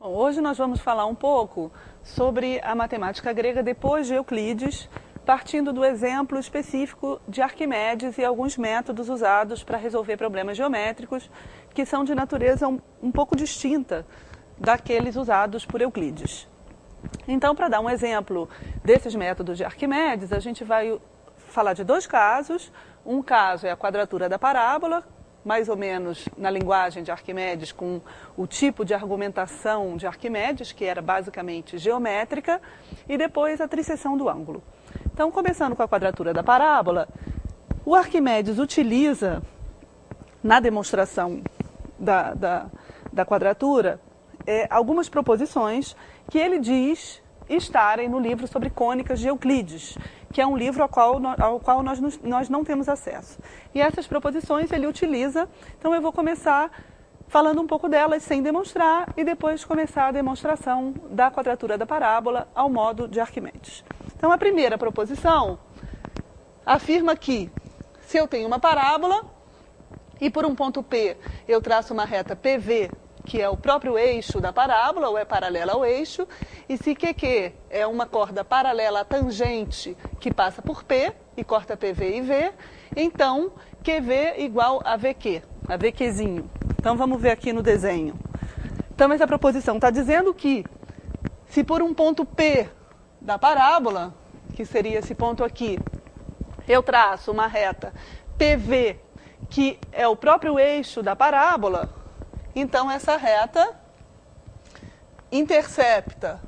Bom, hoje nós vamos falar um pouco sobre a matemática grega depois de Euclides, partindo do exemplo específico de Arquimedes e alguns métodos usados para resolver problemas geométricos que são de natureza um pouco distinta daqueles usados por Euclides. Então, para dar um exemplo desses métodos de Arquimedes, a gente vai falar de dois casos. Um caso é a quadratura da parábola, mais ou menos na linguagem de Arquimedes, com o tipo de argumentação de Arquimedes, que era basicamente geométrica, e depois a trisseção do ângulo. Então, começando com a quadratura da parábola, o Arquimedes utiliza, na demonstração da quadratura, algumas proposições que ele diz estarem no livro sobre cônicas de Euclides, que é um livro ao qual nós não temos acesso. E essas proposições ele utiliza, então eu vou começar falando um pouco delas sem demonstrar e depois começar a demonstração da quadratura da parábola ao modo de Arquimedes. Então a primeira proposição afirma que se eu tenho uma parábola e por um ponto P eu traço uma reta PV, que é o próprio eixo da parábola, ou é paralela ao eixo, e se QQ é uma corda paralela à tangente que passa por P e corta PV e V, então QV igual a VQ, a VQzinho. Então vamos ver aqui no desenho. Então essa proposição está dizendo que se por um ponto P da parábola, que seria esse ponto aqui, eu traço uma reta PV, que é o próprio eixo da parábola, então essa reta intercepta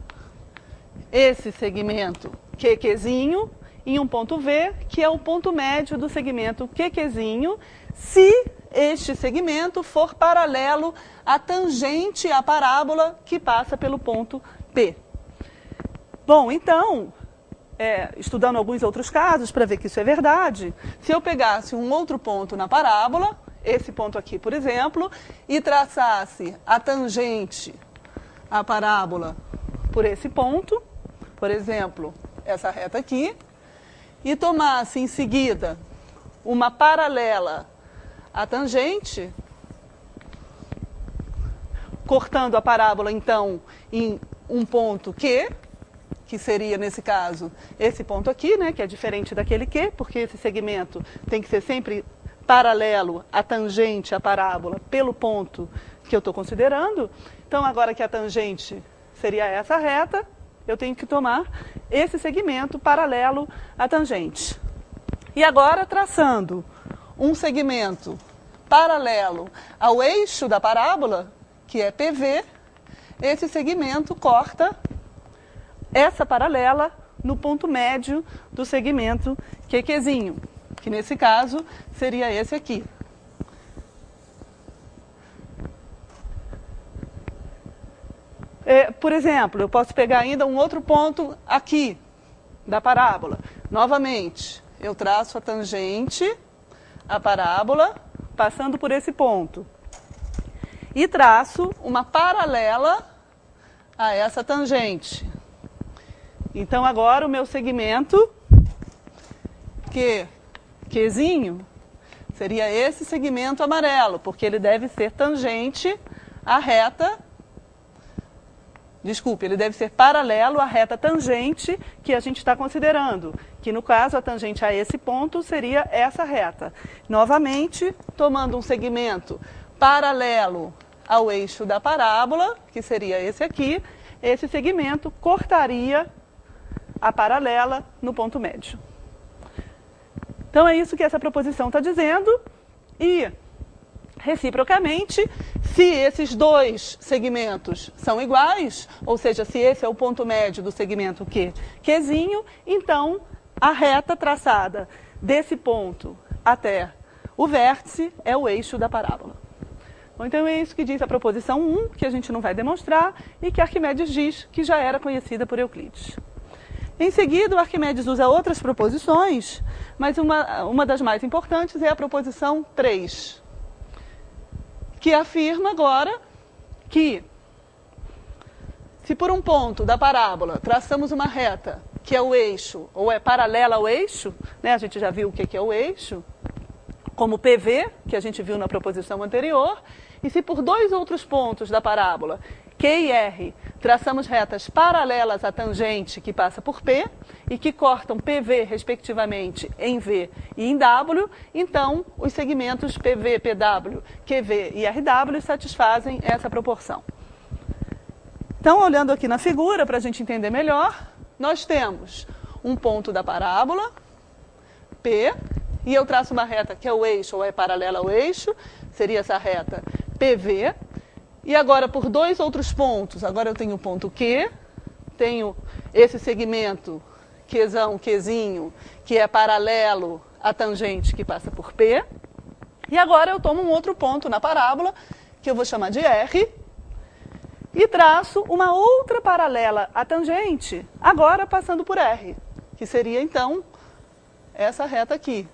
esse segmento QQzinho em um ponto V, que é o ponto médio do segmento QQzinho, se este segmento for paralelo à tangente à parábola que passa pelo ponto P. Bom, então, estudando alguns outros casos para ver que isso é verdade, se eu pegasse um outro ponto na parábola, esse ponto aqui, por exemplo, e traçasse a tangente à parábola por esse ponto, por exemplo, essa reta aqui, e tomasse em seguida uma paralela à tangente, cortando a parábola, então, em um ponto Q, que seria, nesse caso, esse ponto aqui, né, que é diferente daquele Q, porque esse segmento tem que ser sempre paralelo à tangente à parábola pelo ponto que eu estou considerando. Então, agora que a tangente seria essa reta, eu tenho que tomar esse segmento paralelo à tangente. E agora, traçando um segmento paralelo ao eixo da parábola, que é PV, esse segmento corta essa paralela no ponto médio do segmento QQzinho, que nesse caso seria esse aqui. Por exemplo, eu posso pegar ainda um outro ponto aqui da parábola. Novamente, eu traço a tangente, a parábola, passando por esse ponto. E traço uma paralela a essa tangente. Então agora o meu segmento Qzinho seria esse segmento amarelo, porque ele deve ser tangente à reta, ele deve ser paralelo à reta tangente que a gente está considerando, que no caso a tangente a esse ponto seria essa reta. Novamente, tomando um segmento paralelo ao eixo da parábola, que seria esse aqui, esse segmento cortaria a paralela no ponto médio. Então é isso que essa proposição está dizendo e, reciprocamente, se esses dois segmentos são iguais, ou seja, se esse é o ponto médio do segmento Qzinho, então a reta traçada desse ponto até o vértice é o eixo da parábola. Bom, então é isso que diz a proposição 1, que a gente não vai demonstrar, e que Arquimedes diz que já era conhecida por Euclides. Em seguida, o Arquimedes usa outras proposições, mas uma das mais importantes é a proposição 3, que afirma agora que, se por um ponto da parábola traçamos uma reta que é o eixo, ou é paralela ao eixo, né, a gente já viu o que é o eixo, como PV, que a gente viu na proposição anterior, e se por dois outros pontos da parábola Q e R, traçamos retas paralelas à tangente que passa por P e que cortam PV, respectivamente, em V e em W, então os segmentos PV, PW, QV e RW satisfazem essa proporção. Então, olhando aqui na figura, para a gente entender melhor, nós temos um ponto da parábola, P, e eu traço uma reta que é o eixo ou é paralela ao eixo, seria essa reta PV. E agora, por dois outros pontos, agora eu tenho o ponto Q, tenho esse segmento Qzão, Qzinho, que é paralelo à tangente que passa por P. E agora eu tomo um outro ponto na parábola, que eu vou chamar de R, e traço uma outra paralela à tangente, agora passando por R, que seria, então, essa reta aqui.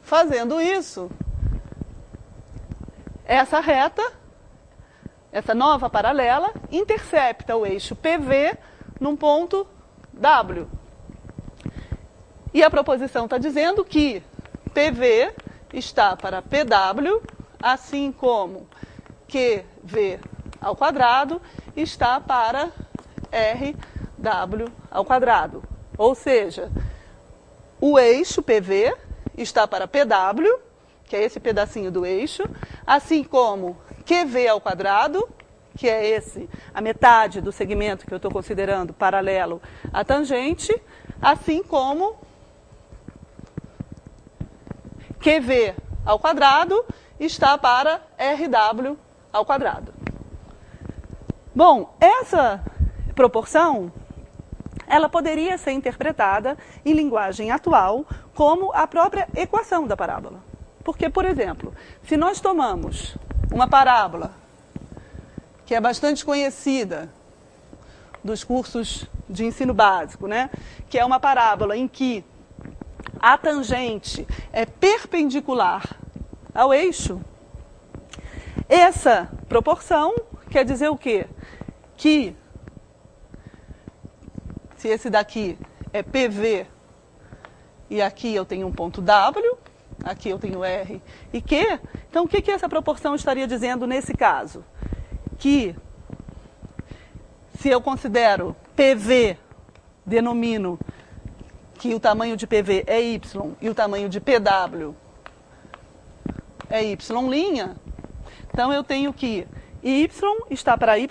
Fazendo isso, essa reta, essa nova paralela, intercepta o eixo PV num ponto W. E a proposição está dizendo que PV está para PW, assim como QV ao quadrado está para RW ao quadrado. Ou seja, o eixo PV está para PW, que é esse pedacinho do eixo, assim como QV ao quadrado, que é a metade do segmento que eu estou considerando paralelo à tangente, assim como QV ao quadrado está para RW ao quadrado. Bom, essa proporção, ela poderia ser interpretada em linguagem atual como a própria equação da parábola. Porque, por exemplo, se nós tomamos uma parábola que é bastante conhecida dos cursos de ensino básico, né? Que é uma parábola em que a tangente é perpendicular ao eixo, essa proporção quer dizer o quê? Que se esse daqui é PV e aqui eu tenho um ponto W, aqui eu tenho R e Q, então o que essa proporção estaria dizendo nesse caso? Que se eu considero PV, denomino que o tamanho de PV é Y e o tamanho de PW é Y', então eu tenho que Y está para Y',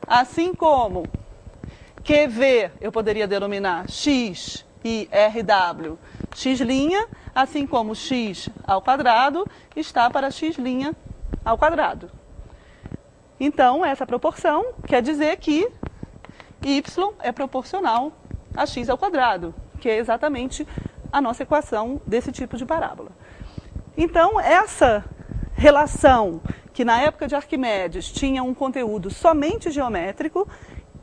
assim como QV eu poderia denominar X e RW X', assim como X ao quadrado está para X' ao quadrado. Então, essa proporção quer dizer que Y é proporcional a X ao quadrado, que é exatamente a nossa equação desse tipo de parábola. Então, essa relação, que na época de Arquimedes tinha um conteúdo somente geométrico,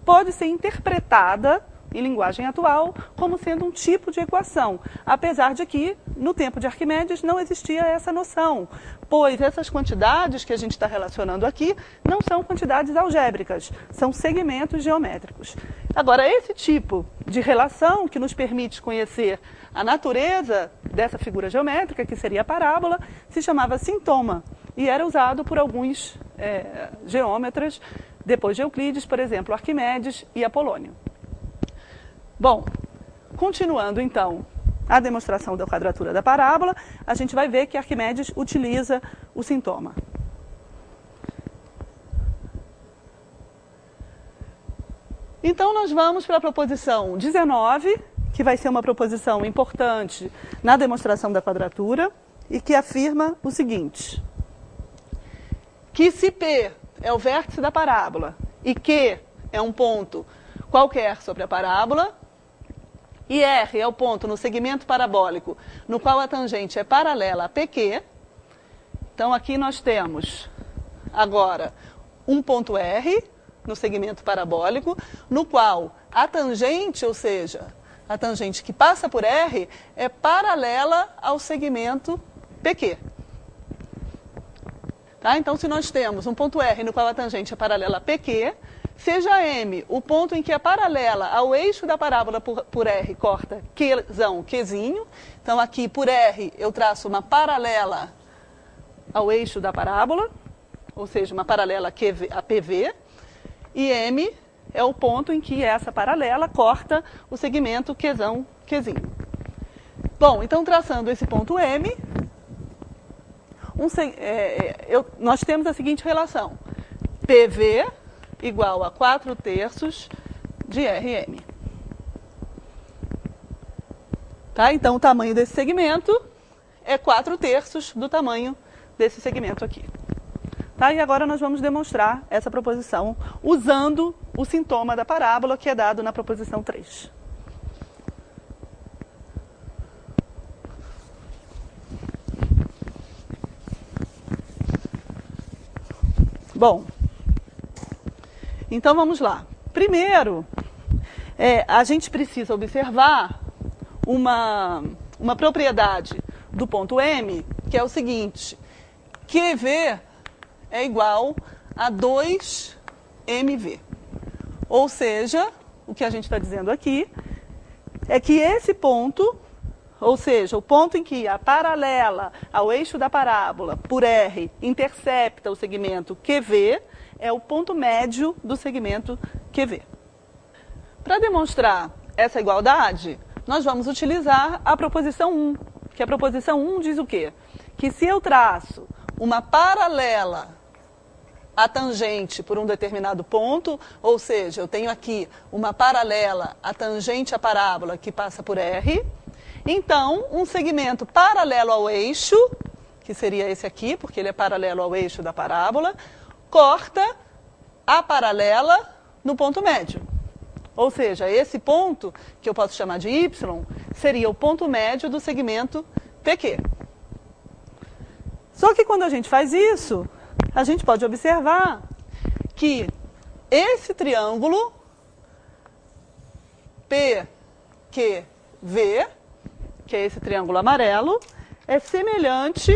pode ser interpretada em linguagem atual como sendo um tipo de equação, apesar de que, no tempo de Arquimedes, não existia essa noção, pois essas quantidades que a gente está relacionando aqui não são quantidades algébricas, são segmentos geométricos. Agora, esse tipo de relação que nos permite conhecer a natureza dessa figura geométrica, que seria a parábola, se chamava sintoma e era usado por alguns geômetras, depois de Euclides, por exemplo, Arquimedes e Apolônio. Bom, continuando então a demonstração da quadratura da parábola, a gente vai ver que Arquimedes utiliza o sintoma. Então nós vamos para a proposição 19, que vai ser uma proposição importante na demonstração da quadratura e que afirma o seguinte: que se P é o vértice da parábola e Q é um ponto qualquer sobre a parábola, e R é o ponto no segmento parabólico no qual a tangente é paralela a PQ. Então, aqui nós temos agora um ponto R no segmento parabólico, no qual a tangente, ou seja, a tangente que passa por R, é paralela ao segmento PQ. Tá? Então, se nós temos um ponto R no qual a tangente é paralela a PQ, seja M o ponto em que é paralela ao eixo da parábola por R corta Qzão, Qzinho. Então, aqui por R eu traço uma paralela ao eixo da parábola, ou seja, uma paralela a PV, e M é o ponto em que essa paralela corta o segmento Qzão, Qzinho. Bom, então traçando esse ponto M, nós temos a seguinte relação: PV igual a 4/3 de RM. Tá? Então o tamanho desse segmento é 4/3 do tamanho desse segmento aqui. Tá? E agora nós vamos demonstrar essa proposição usando o sintoma da parábola que é dado na proposição 3. Bom, então vamos lá. Primeiro, a gente precisa observar uma propriedade do ponto M, que é o seguinte: QV é igual a 2MV. Ou seja, o que a gente está dizendo aqui é que esse ponto, ou seja, o ponto em que a paralela ao eixo da parábola por R intercepta o segmento QV, é o ponto médio do segmento QV. Para demonstrar essa igualdade, nós vamos utilizar a proposição 1, que a proposição 1 diz o quê? Que se eu traço uma paralela a tangente por um determinado ponto, ou seja, eu tenho aqui uma paralela a tangente à parábola que passa por R, então um segmento paralelo ao eixo, que seria esse aqui, porque ele é paralelo ao eixo da parábola, corta a paralela no ponto médio. Ou seja, esse ponto, que eu posso chamar de Y, seria o ponto médio do segmento PQ. Só que quando a gente faz isso, a gente pode observar que esse triângulo PQV, que é esse triângulo amarelo, é semelhante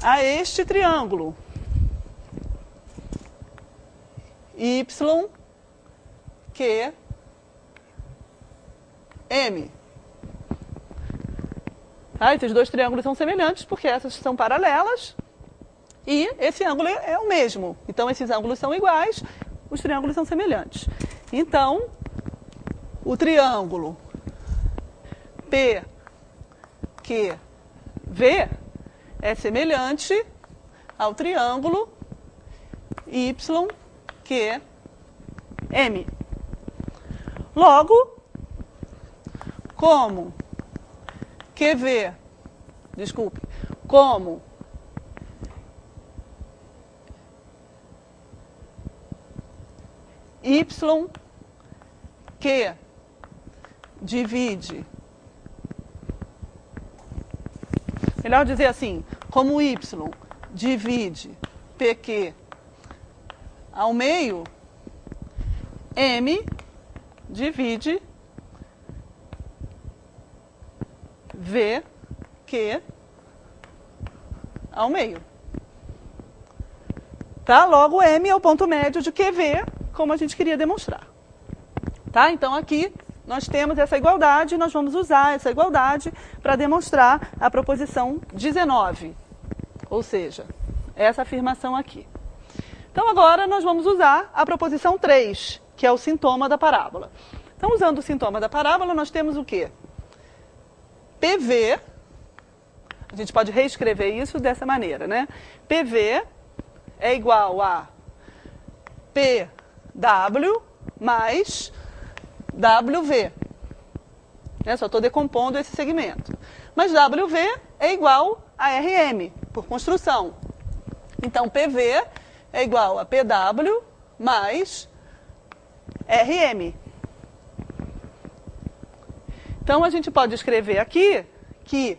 a este triângulo YQM. Tá? Esses dois triângulos são semelhantes porque essas são paralelas e esse ângulo é o mesmo. Então, esses ângulos são iguais, os triângulos são semelhantes. Então, o triângulo PQV é semelhante ao triângulo YQM. Logo, como YQ divide, melhor dizer assim, como Y divide PQ ao meio, M divide VQ ao meio. Tá? Logo, M é o ponto médio de QV, como a gente queria demonstrar. Tá? Então, aqui nós temos essa igualdade, nós vamos usar essa igualdade para demonstrar a proposição 19, ou seja, essa afirmação aqui. Então, agora nós vamos usar a proposição 3, que é o sintoma da parábola. Então, usando o sintoma da parábola, nós temos o quê? PV, a gente pode reescrever isso dessa maneira, né? PV é igual a PW mais WV. Só estou decompondo esse segmento. Mas WV é igual a RM, por construção. Então, PV é igual a PW mais RM. Então, a gente pode escrever aqui que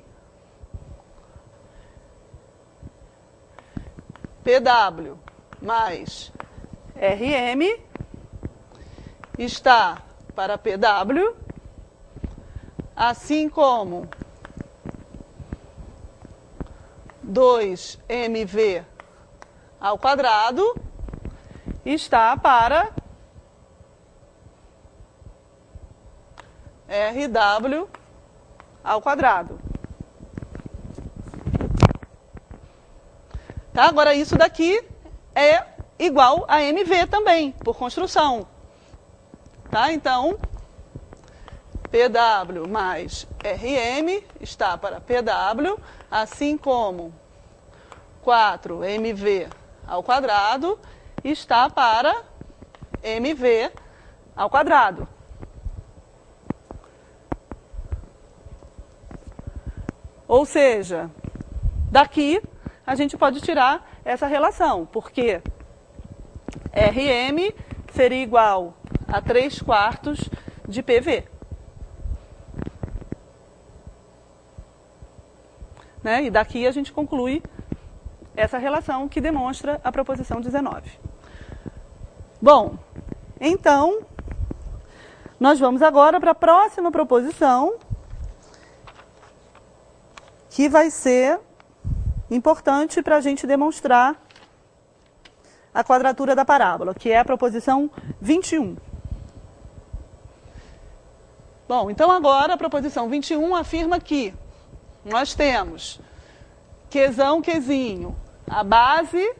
PW mais RM está para PW, assim como 2mv ao quadrado está para RW ao quadrado. Tá? Agora, isso daqui é igual a MV também, por construção. Tá? Então, PW mais RM está para PW, assim como 4MV ao quadrado está para MV ao quadrado. Ou seja, daqui a gente pode tirar essa relação, porque RM seria igual a 3/4 de PV. Né? E daqui a gente conclui essa relação que demonstra a proposição 19. Bom, então, nós vamos agora para a próxima proposição, que vai ser importante para a gente demonstrar a quadratura da parábola, que é a proposição 21. Bom, então agora a proposição 21 afirma que nós temos Qzão, Qzinho, a base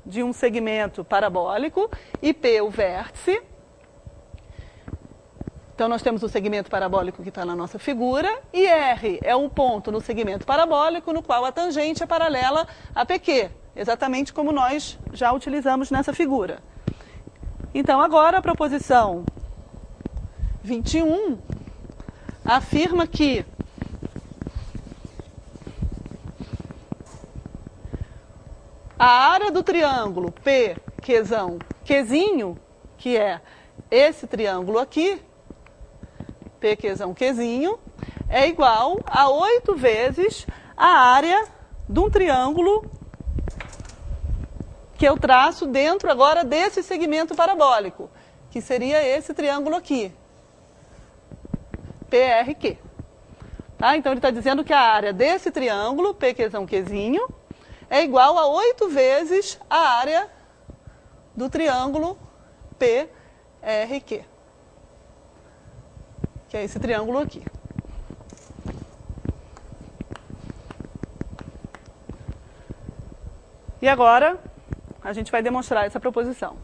de um segmento parabólico, e P, o vértice. Então, nós temos o segmento parabólico que está na nossa figura, e R é o ponto no segmento parabólico no qual a tangente é paralela a PQ, exatamente como nós já utilizamos nessa figura. Então, agora a proposição 21 afirma que a área do triângulo P, Qzão, Qzinho, que é esse triângulo aqui, P, Qzão, Qzinho, é igual a 8 vezes a área de um triângulo que eu traço dentro agora desse segmento parabólico, que seria esse triângulo aqui, PRQ. Tá? Então, ele está dizendo que a área desse triângulo, P, Qzão, Qzinho, é igual a 8 vezes a área do triângulo PRQ, que é esse triângulo aqui. E agora, a gente vai demonstrar essa proposição.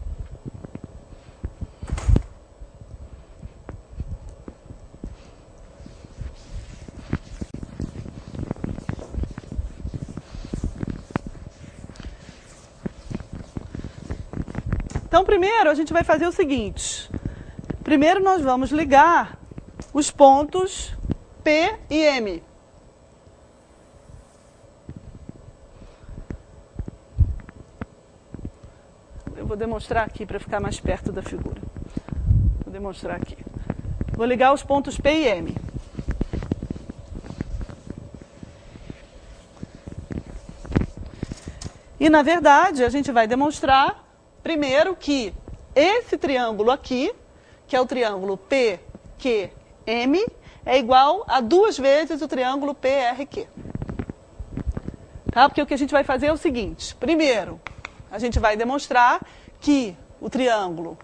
Então, primeiro, a gente vai fazer o seguinte. Primeiro, nós vamos ligar os pontos P e M. Eu vou demonstrar aqui para ficar mais perto da figura. Vou demonstrar aqui. Vou ligar os pontos P e M. E, na verdade, a gente vai demonstrar primeiro que esse triângulo aqui, que é o triângulo PQM, é igual a 2 vezes o triângulo PRQ. Tá? Porque o que a gente vai fazer é o seguinte. Primeiro, a gente vai demonstrar que o triângulo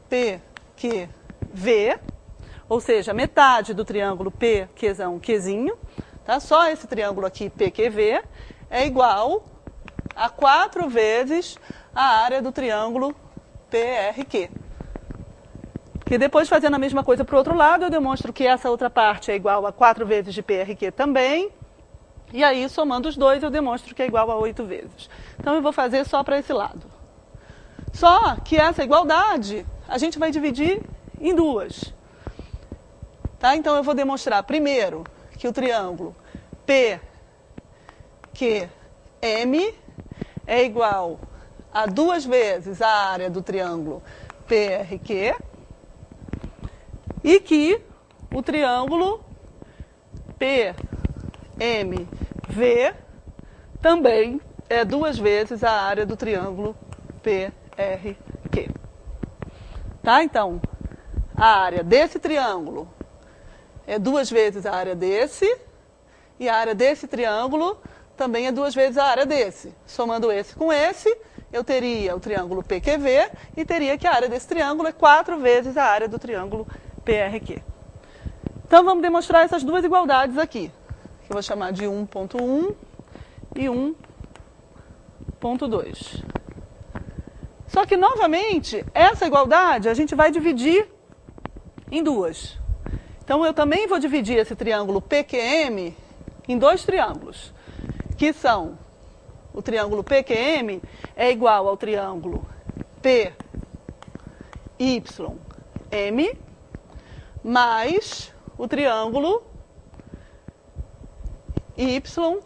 PQV, ou seja, metade do triângulo PQzão, Qzinho, tá? Só esse triângulo aqui, PQV, é igual a 4 vezes a área do triângulo PRQ. Que depois, fazendo a mesma coisa para o outro lado, eu demonstro que essa outra parte é igual a 4 vezes de PRQ também. E aí, somando os dois, eu demonstro que é igual a 8 vezes. Então, eu vou fazer só para esse lado. Só que essa igualdade, a gente vai dividir em duas. Tá? Então, eu vou demonstrar primeiro que o triângulo PQM é igual a 2 vezes a área do triângulo PRQ e que o triângulo PMV também é 2 vezes a área do triângulo PRQ. Tá? Então, a área desse triângulo é 2 vezes a área desse, e a área desse triângulo também é 2 vezes a área desse. Somando esse com esse, eu teria o triângulo PQV e teria que a área desse triângulo é 4 vezes a área do triângulo PRQ. Então, vamos demonstrar essas duas igualdades aqui. que eu vou chamar de 1.1 e 1.2. Só que, novamente, essa igualdade a gente vai dividir em duas. Então, eu também vou dividir esse triângulo PQM em dois triângulos, que são o triângulo PQM é igual ao triângulo PYM mais o triângulo YQM.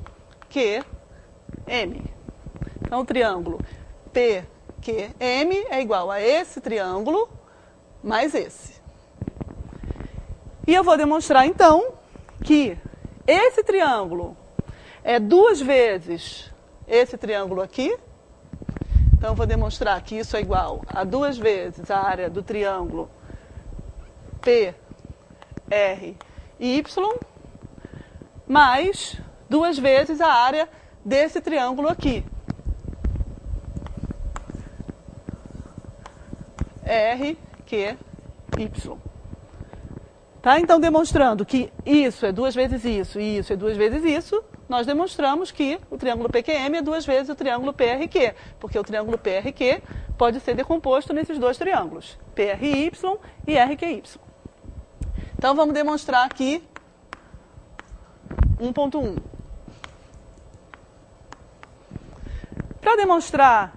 Então, o triângulo PQM é igual a esse triângulo mais esse. E eu vou demonstrar, então, que esse triângulo é duas vezes esse triângulo aqui. Então, eu vou demonstrar que isso é igual a duas vezes a área do triângulo PRY mais duas vezes a área desse triângulo aqui, RQY. Tá? Então, demonstrando que isso é duas vezes isso e isso é duas vezes isso, nós demonstramos que o triângulo PQM é duas vezes o triângulo PRQ, porque o triângulo PRQ pode ser decomposto nesses dois triângulos, PRY e RQY. Então, vamos demonstrar aqui 1.1. Para demonstrar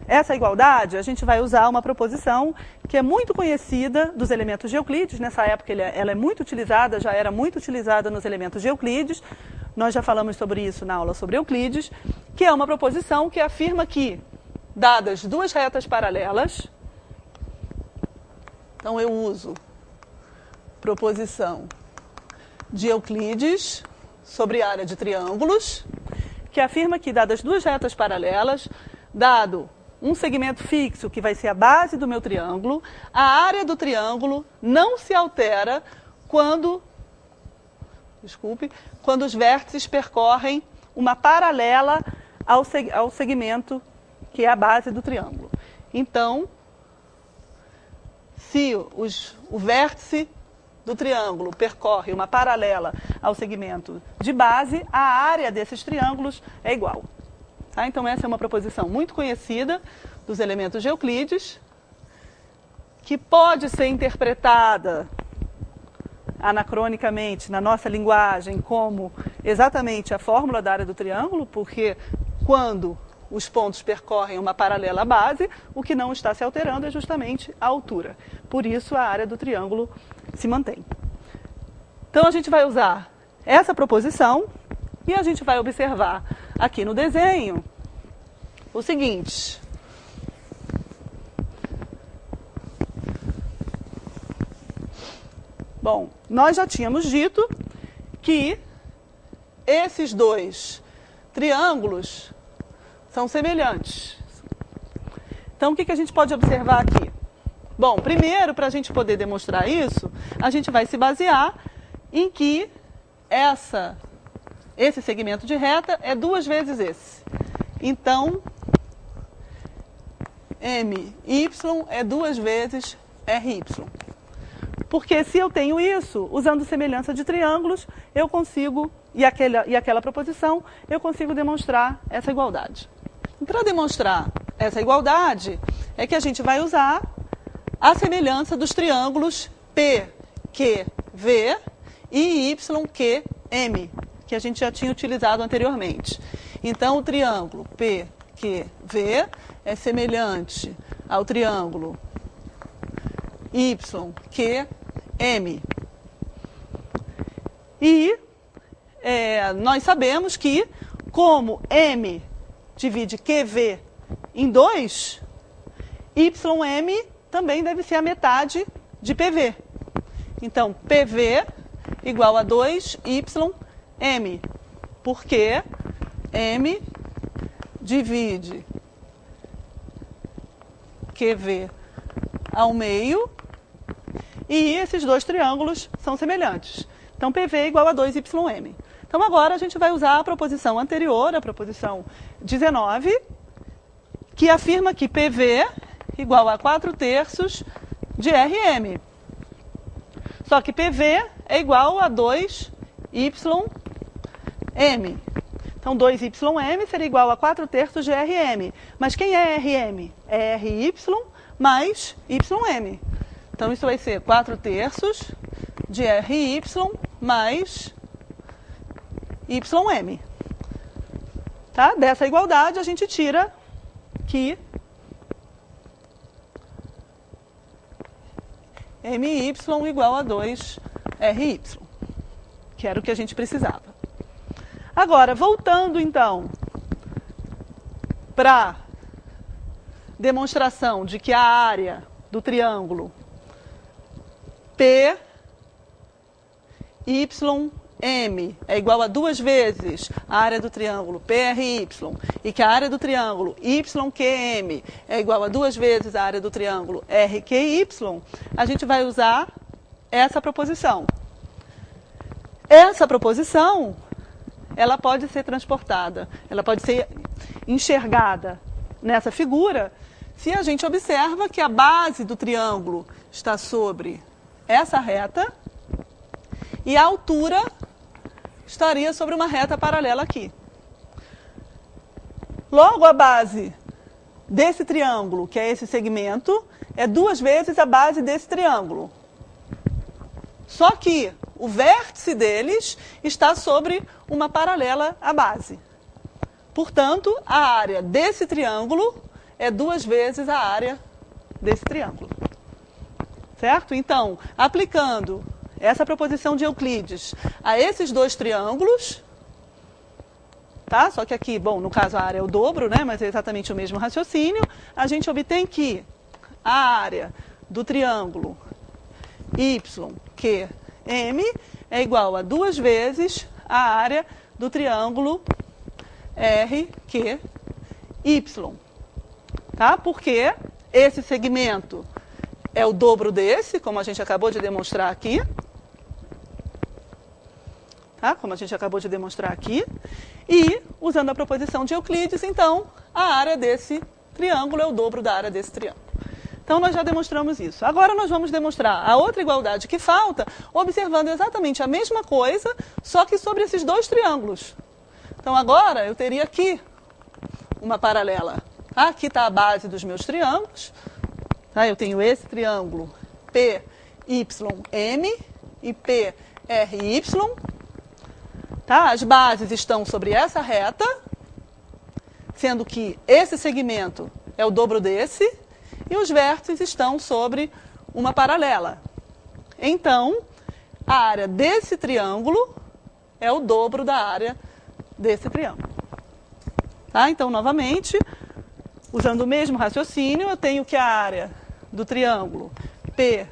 essa igualdade, a gente vai usar uma proposição que é muito conhecida dos elementos de Euclides. Nessa época ela é muito utilizada, já era muito utilizada nos elementos de Euclides. Nós já falamos sobre isso na aula sobre Euclides, que é uma proposição que afirma que, dadas duas retas paralelas, então eu uso proposição de Euclides sobre área de triângulos, que afirma que, dadas duas retas paralelas, dado um segmento fixo, que vai ser a base do meu triângulo, a área do triângulo não se altera quando os vértices percorrem uma paralela ao segmento que é a base do triângulo. Então, se o vértice do triângulo percorre uma paralela ao segmento de base, a área desses triângulos é igual. Tá? Então, essa é uma proposição muito conhecida dos elementos de Euclides, que pode ser interpretada anacronicamente na nossa linguagem como exatamente a fórmula da área do triângulo, porque quando os pontos percorrem uma paralela à base, o que não está se alterando é justamente a altura. Por isso, a área do triângulo se mantém. Então, a gente vai usar essa proposição e a gente vai observar aqui no desenho o seguinte. Bom, nós já tínhamos dito que esses dois triângulos são semelhantes. Então, o que a gente pode observar aqui? Bom, primeiro, para a gente poder demonstrar isso, a gente vai se basear em que esse segmento de reta é duas vezes esse. Então, MY é duas vezes RY. Porque se eu tenho isso, usando semelhança de triângulos, eu consigo, e aquela proposição, eu consigo demonstrar essa igualdade. Para demonstrar essa igualdade, é que a gente vai usar a semelhança dos triângulos PQV e YQM, que a gente já tinha utilizado anteriormente. Então, o triângulo PQV é semelhante ao triângulo YQM. E nós sabemos que, como M divide QV em 2, YM também deve ser a metade de PV. Então, PV igual a 2YM, porque M divide QV ao meio, e esses dois triângulos são semelhantes. Então, PV é igual a 2YM. Então, agora a gente vai usar a proposição anterior, a proposição 19, que afirma que PV igual a 4/3 de RM. Só que PV é igual a 2YM. M. Então, 2YM seria igual a 4/3 de RM. Mas quem é RM? É RY mais YM. Então, isso vai ser 4/3 de RY mais YM. Tá? Dessa igualdade, a gente tira que MY igual a 2RY, que era o que a gente precisava. Agora, voltando então para a demonstração de que a área do triângulo PYM é igual a 2 vezes a área do triângulo PRY e que a área do triângulo YQM é igual a 2 vezes a área do triângulo RQY, a gente vai usar essa proposição. Essa proposição, ela pode ser transportada, ela pode ser enxergada nessa figura se a gente observa que a base do triângulo está sobre essa reta e a altura estaria sobre uma reta paralela aqui. Logo, a base desse triângulo, que é esse segmento, é 2 vezes a base desse triângulo. Só que o vértice deles está sobre uma paralela à base. Portanto, a área desse triângulo é 2 vezes a área desse triângulo. Certo? Então, aplicando essa proposição de Euclides a esses dois triângulos, tá? Só que aqui, bom, no caso a área é o dobro, né? Mas é exatamente o mesmo raciocínio. A gente obtém que a área do triângulo YQM é igual a 2 vezes a área do triângulo RQY. Tá? Porque esse segmento é o dobro desse, como a gente acabou de demonstrar aqui. Tá? Como a gente acabou de demonstrar aqui. E, usando a proposição de Euclides, então, a área desse triângulo é o dobro da área desse triângulo. Então, nós já demonstramos isso. Agora, nós vamos demonstrar a outra igualdade que falta, observando exatamente a mesma coisa, só que sobre esses dois triângulos. Então, agora, eu teria aqui uma paralela. Aqui está a base dos meus triângulos. Tá? Eu tenho esse triângulo PYM e PRY. Tá? As bases estão sobre essa reta, sendo que esse segmento é o dobro desse, e os vértices estão sobre uma paralela. Então, a área desse triângulo é o dobro da área desse triângulo. Tá? Então, novamente, usando o mesmo raciocínio, eu tenho que a área do triângulo PYM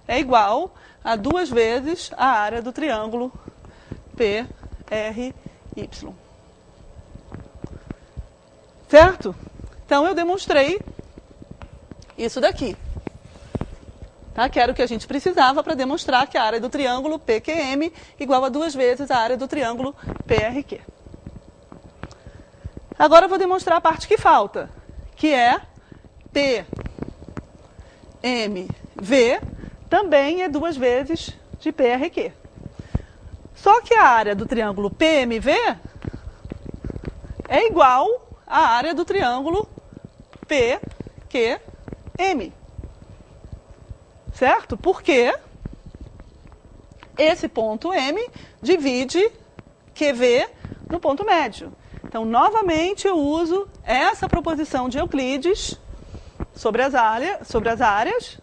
é igual a 2 vezes a área do triângulo PRY. Certo? Então, eu demonstrei isso daqui. Tá? Que era o que a gente precisava para demonstrar que a área do triângulo PQM igual a 2 vezes a área do triângulo PRQ. Agora eu vou demonstrar a parte que falta, que é PMV também é 2 vezes de PRQ. Só que a área do triângulo PMV é igual à área do triângulo PQM. Certo? Porque esse ponto M divide QV no ponto médio. Então, novamente, eu uso essa proposição de Euclides sobre as áreas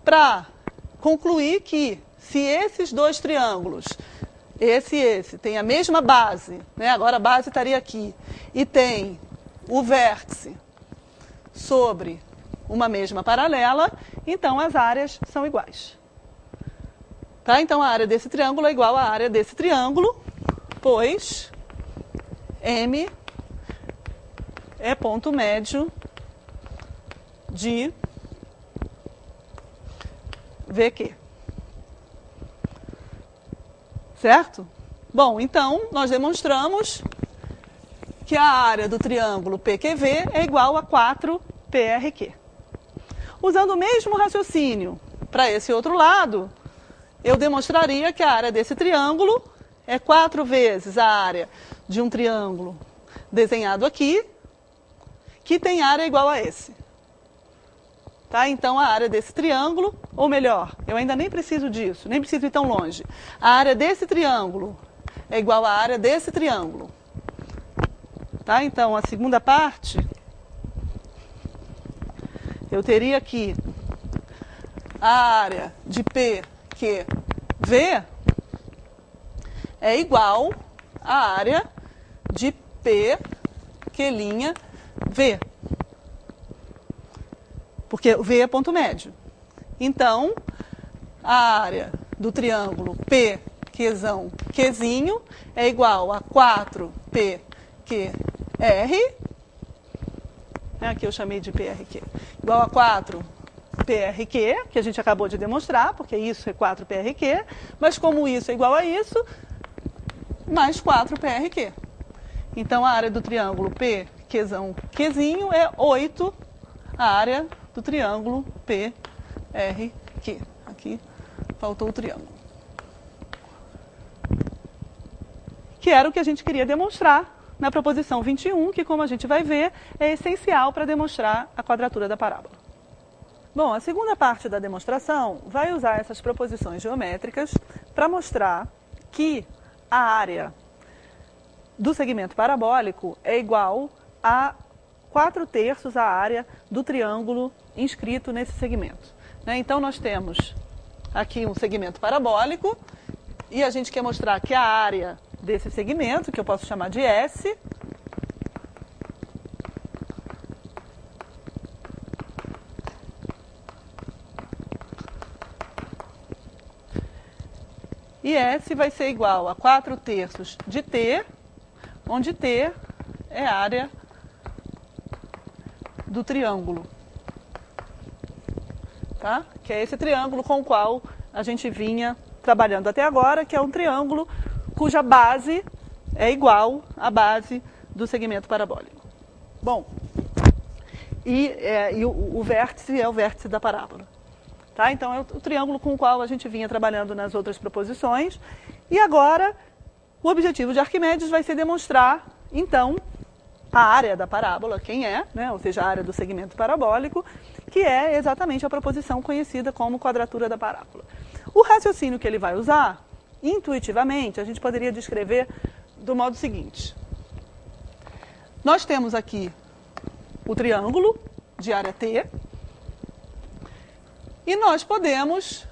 para concluir que se esses dois triângulos, esse e esse, têm a mesma base, né? Agora a base estaria aqui, e tem o vértice sobre uma mesma paralela, então as áreas são iguais. Tá? Então, a área desse triângulo é igual à área desse triângulo, pois M é ponto médio de VQ. Certo? Bom, então, nós demonstramos que a área do triângulo PQV é igual a 4PRQ. Usando o mesmo raciocínio para esse outro lado, eu demonstraria que a área desse triângulo é 4 vezes a área de um triângulo desenhado aqui, que tem área igual a esse. Tá? Então, a área desse triângulo, ou melhor, eu ainda nem preciso disso, nem preciso ir tão longe. A área desse triângulo é igual à área desse triângulo. Tá? Então, a segunda parte, eu teria aqui a área de PQV é igual à área de PQ'V. Porque o V é ponto médio. Então, a área do triângulo PQzão, Qzinho, é igual a 4PQR. Aqui eu chamei de PRQ. Igual a 4PRQ, que a gente acabou de demonstrar, porque isso é 4PRQ. Mas como isso é igual a isso, mais 4PRQ. Então, a área do triângulo PQzão, Qzinho é 8 a área do triângulo PRQ. Aqui faltou o triângulo. Que era o que a gente queria demonstrar na proposição 21, que, como a gente vai ver, é essencial para demonstrar a quadratura da parábola. Bom, a segunda parte da demonstração vai usar essas proposições geométricas para mostrar que a área do segmento parabólico é igual a 4/3 a área do triângulo inscrito nesse segmento. Então, nós temos aqui um segmento parabólico e a gente quer mostrar que a área desse segmento, que eu posso chamar de S, e S vai ser igual a 4/3 de T, onde T é a área do triângulo. Tá? Que é esse triângulo com o qual a gente vinha trabalhando até agora, que é um triângulo cuja base é igual à base do segmento parabólico. Bom, e o vértice é o vértice da parábola. Tá? Então, é o triângulo com o qual a gente vinha trabalhando nas outras proposições. E agora, o objetivo de Arquimedes vai ser demonstrar, então, a área da parábola, quem é, né? Ou seja, a área do segmento parabólico, que é exatamente a proposição conhecida como quadratura da parábola. O raciocínio que ele vai usar, intuitivamente, a gente poderia descrever do modo seguinte. Nós temos aqui o triângulo de área T, e nós podemos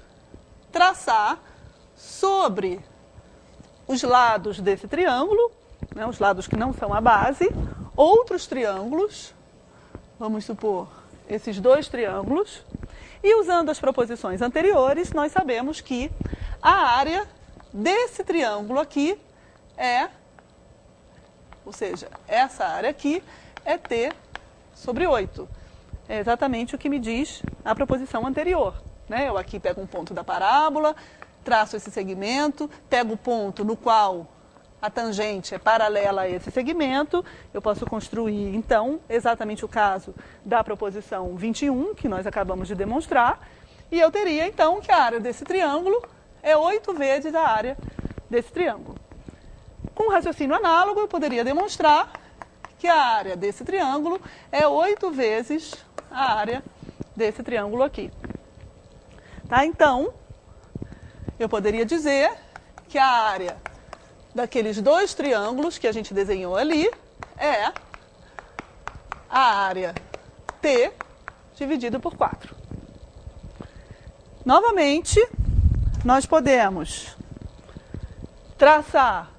traçar sobre os lados desse triângulo, né, os lados que não são a base, outros triângulos, vamos supor, esses dois triângulos, e usando as proposições anteriores, nós sabemos que a área desse triângulo aqui é, ou seja, essa área aqui é T sobre 8. É exatamente o que me diz a proposição anterior. Né? Eu aqui pego um ponto da parábola, traço esse segmento, pego o ponto no qual a tangente é paralela a esse segmento, eu posso construir, então, exatamente o caso da proposição 21, que nós acabamos de demonstrar, e eu teria, então, que a área desse triângulo é 8 vezes a área desse triângulo. Com um raciocínio análogo, eu poderia demonstrar que a área desse triângulo é 8 vezes a área desse triângulo aqui. Tá? Então, eu poderia dizer que a área daqueles dois triângulos que a gente desenhou ali é a área T dividido por 4. Novamente, nós podemos traçar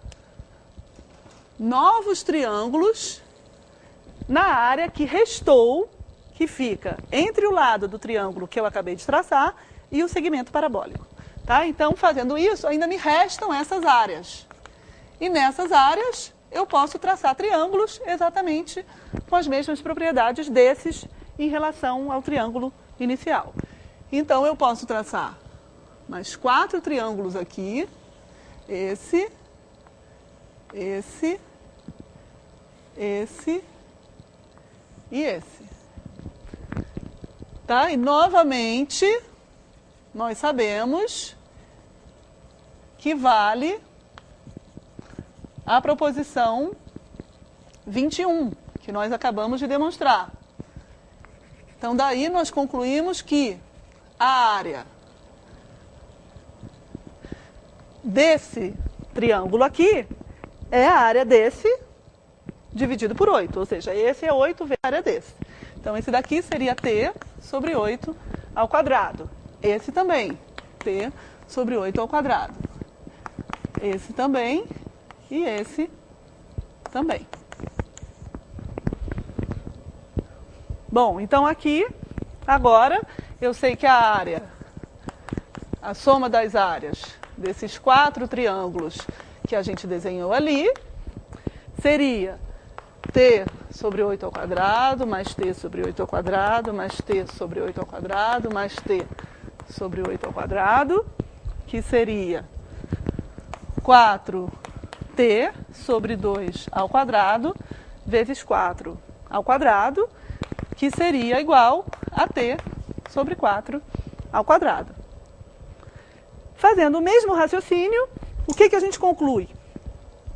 novos triângulos na área que restou, que fica entre o lado do triângulo que eu acabei de traçar e o segmento parabólico. Tá? Então, fazendo isso, ainda me restam essas áreas. E nessas áreas, eu posso traçar triângulos exatamente com as mesmas propriedades desses em relação ao triângulo inicial. Então, eu posso traçar mais 4 triângulos aqui, esse e esse. Tá? E, novamente, nós sabemos que vale a proposição 21, que nós acabamos de demonstrar. Então, daí nós concluímos que a área desse triângulo aqui é a área desse dividido por 8, ou seja, esse é 8 vezes a área desse. Então, esse daqui seria t sobre 8 ao quadrado. Esse também, t sobre 8 ao quadrado. Esse também e esse também. Bom, então aqui, agora, eu sei que a área, a soma das áreas desses 4 triângulos que a gente desenhou ali, seria t sobre 8 ao quadrado, mais t sobre 8 ao quadrado, mais t sobre 8 ao quadrado, mais t sobre 8 ao quadrado, que seria 4t sobre 2 ao quadrado, vezes 4 ao quadrado, que seria igual a t sobre 4 ao quadrado. Fazendo o mesmo raciocínio, o que a gente conclui?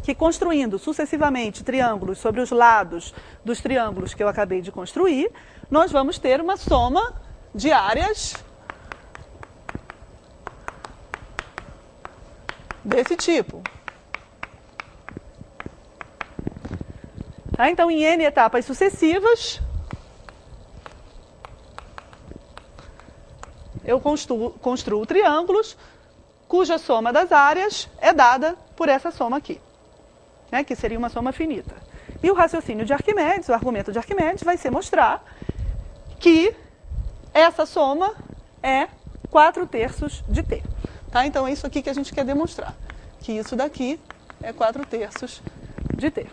Que construindo sucessivamente triângulos sobre os lados dos triângulos que eu acabei de construir, nós vamos ter uma soma de áreas desse tipo. Tá? Então, em n etapas sucessivas, eu construo triângulos cuja soma das áreas é dada por essa soma aqui, né, que seria uma soma finita. E o raciocínio de Arquimedes, o argumento de Arquimedes, vai ser mostrar que essa soma é 4/3 de t. Tá? Então, é isso aqui que a gente quer demonstrar, que isso daqui é 4/3 de t.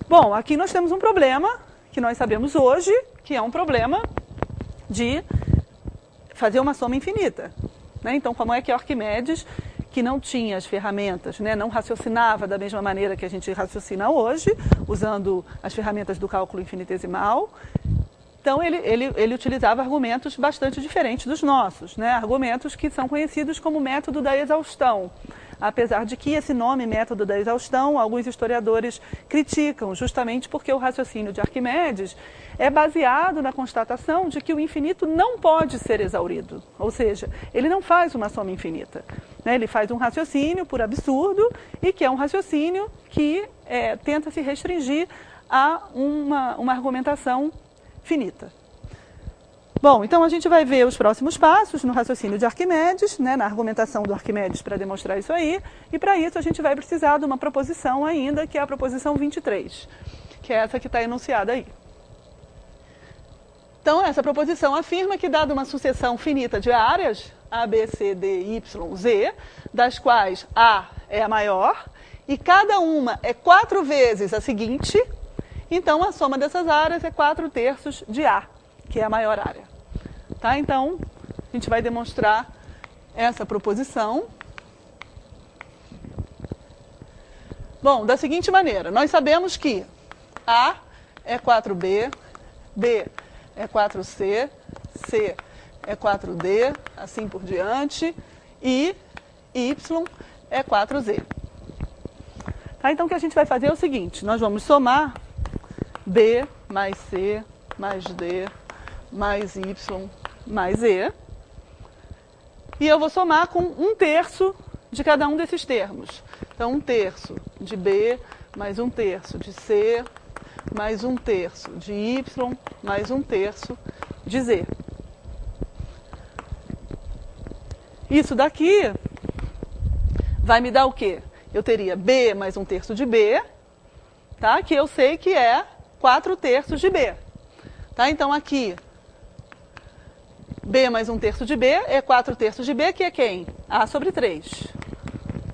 Bom, aqui nós temos um problema que nós sabemos hoje, que é um problema de fazer uma soma infinita. Né? Então, como é que Arquimedes, que não tinha as ferramentas, né, não raciocinava da mesma maneira que a gente raciocina hoje, usando as ferramentas do cálculo infinitesimal, então ele utilizava argumentos bastante diferentes dos nossos, né? Argumentos que são conhecidos como método da exaustão. Apesar de que esse nome, método da exaustão, alguns historiadores criticam, justamente porque o raciocínio de Arquimedes é baseado na constatação de que o infinito não pode ser exaurido. Ou seja, ele não faz uma soma infinita. Né? Ele faz um raciocínio por absurdo e que é um raciocínio que tenta se restringir a uma argumentação finita. Bom, então a gente vai ver os próximos passos no raciocínio de Arquimedes, né, na argumentação do Arquimedes para demonstrar isso aí, e para isso a gente vai precisar de uma proposição ainda, que é a proposição 23, que é essa que está enunciada aí. Então, essa proposição afirma que, dada uma sucessão finita de áreas, A, B, C, D, Y, Z, das quais A é a maior, e cada uma é 4 vezes a seguinte, então a soma dessas áreas é 4/3 de A, que é a maior área. Tá? Então, a gente vai demonstrar essa proposição. Bom, da seguinte maneira, nós sabemos que A é 4B, B é 4C, C é 4D, assim por diante, e Y é 4Z. Tá? Então, o que a gente vai fazer é o seguinte, nós vamos somar B mais C mais D mais Y mais E, e eu vou somar com 1/3 de cada um desses termos. Então, 1/3 de B, mais 1/3 de C, mais 1/3 de Y, mais 1/3 de Z. Isso daqui vai me dar o quê? Eu teria B mais 1/3 de B, tá? Que eu sei que é 4/3 de B. Tá? Então, aqui, B mais 1/3 de B é 4/3 de B, que é quem? A sobre 3.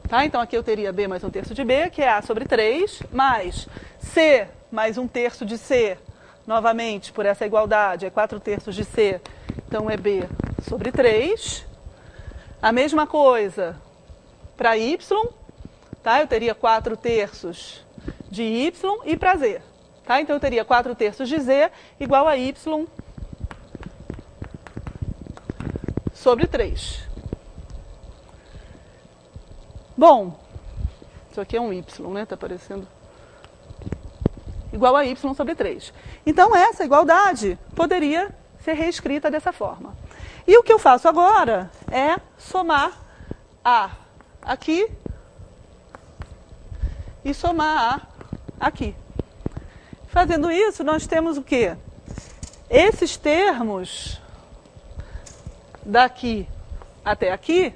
Tá? Então, aqui eu teria B mais 1/3 de B, que é A sobre 3, mais C mais 1/3 de C, novamente, por essa igualdade, é 4/3 de C, então é B sobre 3. A mesma coisa para Y, tá? Eu teria 4/3 de Y e para Z. Tá? Então, eu teria 4/3 de Z igual a Y sobre 3. Bom, isso aqui é um y, né? Está aparecendo igual a y sobre 3. Então, essa igualdade poderia ser reescrita dessa forma. E o que eu faço agora é somar A aqui e somar A aqui. Fazendo isso, nós temos o quê? Esses termos daqui até aqui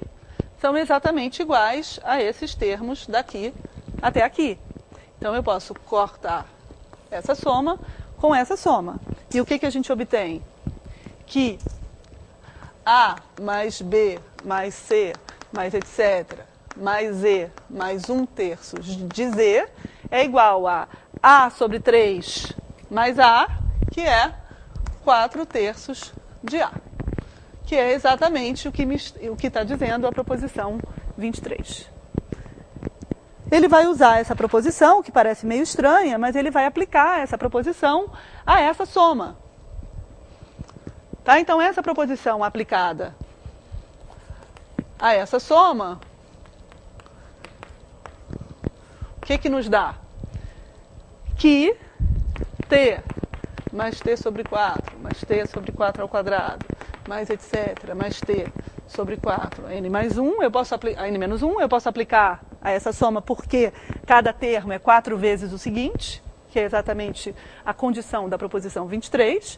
são exatamente iguais a esses termos daqui até aqui. Então, eu posso cortar essa soma com essa soma. E o que a gente obtém? Que A mais B mais C mais etc. mais Z mais 1/3 de Z é igual a A sobre 3 mais A, que é 4/3 de A. Que é exatamente o que está dizendo a proposição 23. Ele vai usar essa proposição, que parece meio estranha, mas ele vai aplicar essa proposição a essa soma. Tá? Então, essa proposição aplicada a essa soma, o que nos dá? Que t mais t sobre 4, mais t sobre 4 ao quadrado, mais etc., mais t sobre 4, n mais 1, a n menos 1, eu posso aplicar a essa soma porque cada termo é 4 vezes o seguinte, que é exatamente a condição da proposição 23.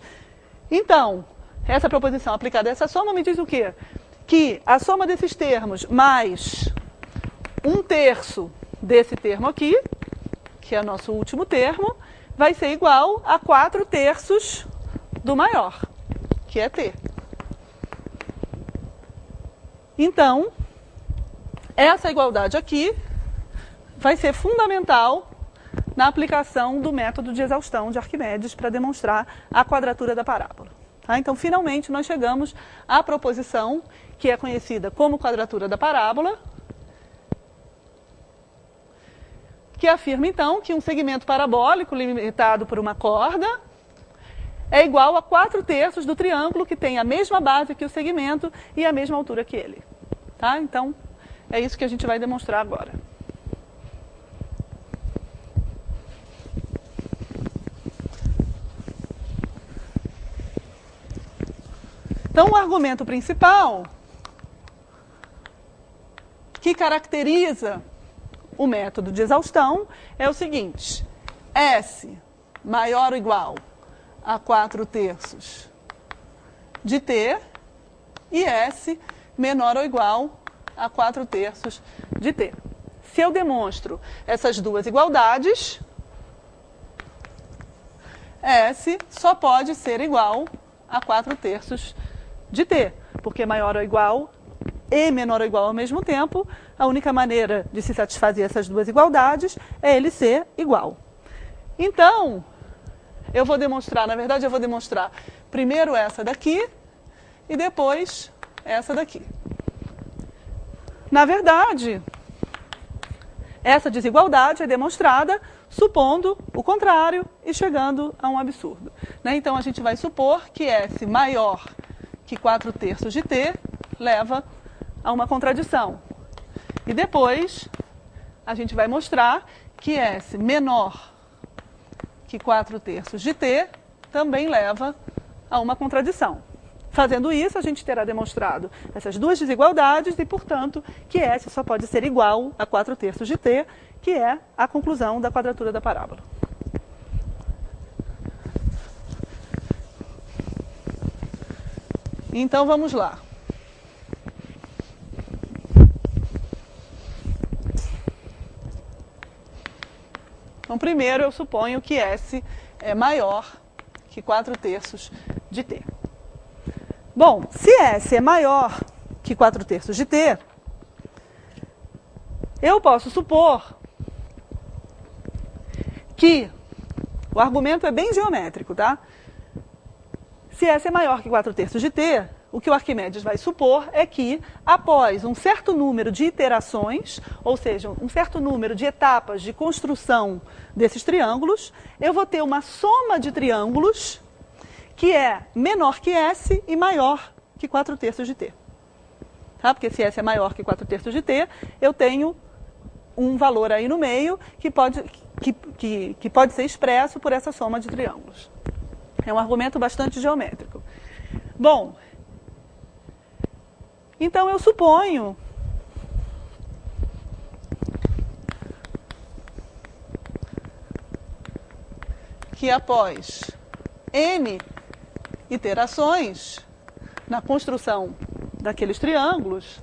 Então, essa proposição aplicada a essa soma me diz o quê? Que a soma desses termos mais 1/3 desse termo aqui, que é o nosso último termo, vai ser igual a 4/3 do maior, que é t. Então, essa igualdade aqui vai ser fundamental na aplicação do método de exaustão de Arquimedes para demonstrar a quadratura da parábola. Tá? Então, finalmente, nós chegamos à proposição que é conhecida como quadratura da parábola, que afirma, então, que um segmento parabólico limitado por uma corda é igual a 4/3 do triângulo que tem a mesma base que o segmento e a mesma altura que ele. Tá? Então, é isso que a gente vai demonstrar agora. Então, o argumento principal que caracteriza o método de exaustão é o seguinte: S maior ou igual a 4/3 de t e S menor ou igual a 4/3 de t. Se eu demonstro essas duas igualdades, S só pode ser igual a 4/3 de t, porque maior ou igual e menor ou igual ao mesmo tempo, a única maneira de se satisfazer essas duas igualdades é ele ser igual. Então, eu vou demonstrar, na verdade eu vou demonstrar primeiro essa daqui e depois essa daqui. Na verdade, essa desigualdade é demonstrada supondo o contrário e chegando a um absurdo. Né? Então, a gente vai supor que S maior que 4/3 de t leva a uma contradição. E depois, a gente vai mostrar que S menor que 4/3 de t também leva a uma contradição. Fazendo isso, a gente terá demonstrado essas duas desigualdades e, portanto, que S só pode ser igual a 4/3 de t, que é a conclusão da quadratura da parábola. Então, vamos lá. Então, primeiro, eu suponho que S é maior que 4/3 de t. Bom, se S é maior que 4/3 de t, eu posso supor que o argumento é bem geométrico, tá? Se S é maior que 4/3 de t, o que o Arquimedes vai supor é que, após um certo número de iterações, ou seja, um certo número de etapas de construção desses triângulos, eu vou ter uma soma de triângulos que é menor que S e maior que 4/3 de t. Tá? Porque se S é maior que 4/3 de t, eu tenho um valor aí no meio que pode ser expresso por essa soma de triângulos. É um argumento bastante geométrico. Bom, então eu suponho que após N iterações na construção daqueles triângulos,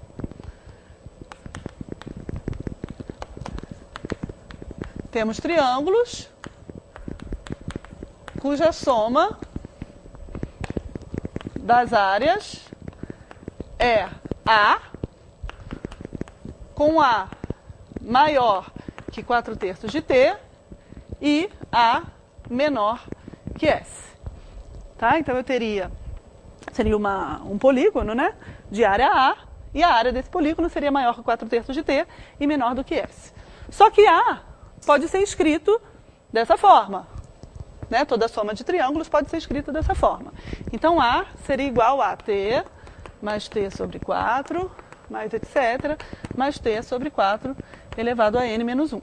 temos triângulos cuja soma das áreas é A, com A maior que 4/3 de T e A menor que S. Tá? Então eu seria um polígono, né, de área A, e a área desse polígono seria maior que 4/3 de T e menor do que S. Só que A pode ser escrito dessa forma. Né? Toda soma de triângulos pode ser escrita dessa forma. Então A seria igual a T mais T sobre 4, mais etc., mais T sobre 4 elevado a N menos 1.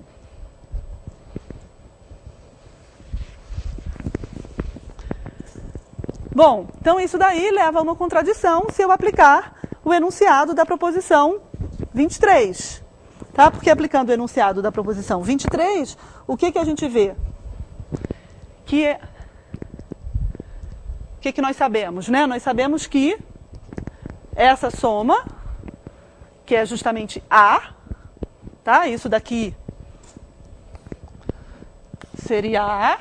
Bom, então isso daí leva a uma contradição se eu aplicar o enunciado da proposição 23. Tá? Porque aplicando o enunciado da proposição 23, o que a gente vê? O que nós sabemos? Né? Nós sabemos que essa soma, que é justamente A, tá? Isso daqui seria A.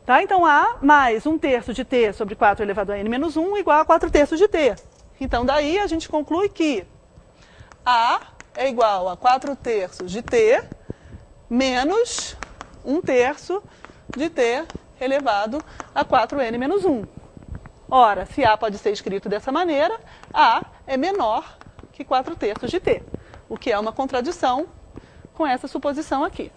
Tá? Então, A mais 1/3 de T sobre 4 elevado a N menos 1 igual a 4/3 de T. Então, daí a gente conclui que A é igual a 4/3 de T menos 1/3 de T elevado a 4N menos 1. Ora, se A pode ser escrito dessa maneira, A é menor que 4/3 de T, o que é uma contradição com essa suposição aqui.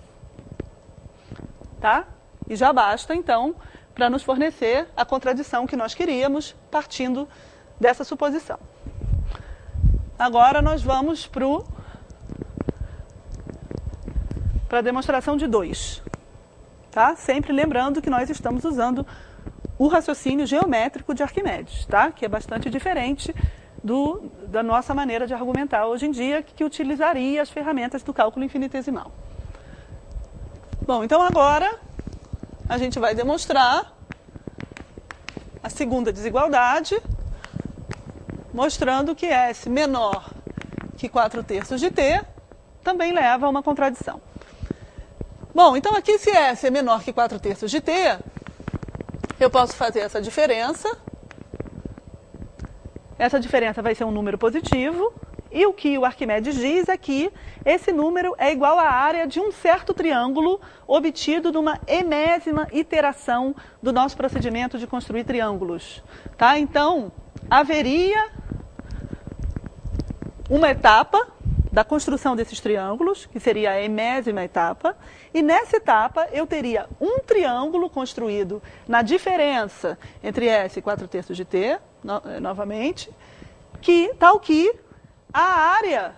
Tá? E já basta, então, para nos fornecer a contradição que nós queríamos, partindo dessa suposição. Agora nós vamos para a demonstração de 2. Tá? Sempre lembrando que nós estamos usando o raciocínio geométrico de Arquimedes, tá? Que é bastante diferente da nossa maneira de argumentar hoje em dia, que utilizaria as ferramentas do cálculo infinitesimal. Bom, então agora a gente vai demonstrar a segunda desigualdade, mostrando que S menor que 4/3 de T também leva a uma contradição. Bom, então aqui se S é menor que 4/3 de T, eu posso fazer essa diferença. Essa diferença vai ser um número positivo. E o que o Arquimedes diz é que esse número é igual à área de um certo triângulo obtido numa enésima iteração do nosso procedimento de construir triângulos. Tá? Então, haveria uma etapa da construção desses triângulos, que seria a enésima etapa, e nessa etapa eu teria um triângulo construído na diferença entre S e 4/3 de T, novamente, tal que a área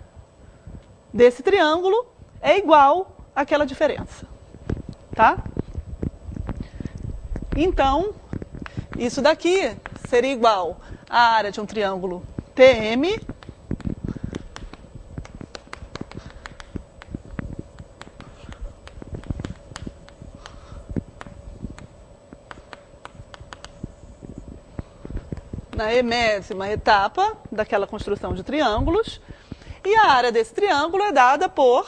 desse triângulo é igual àquela diferença. Tá? Então, isso daqui seria igual à área de um triângulo TM na enésima etapa daquela construção de triângulos, e a área desse triângulo é dada por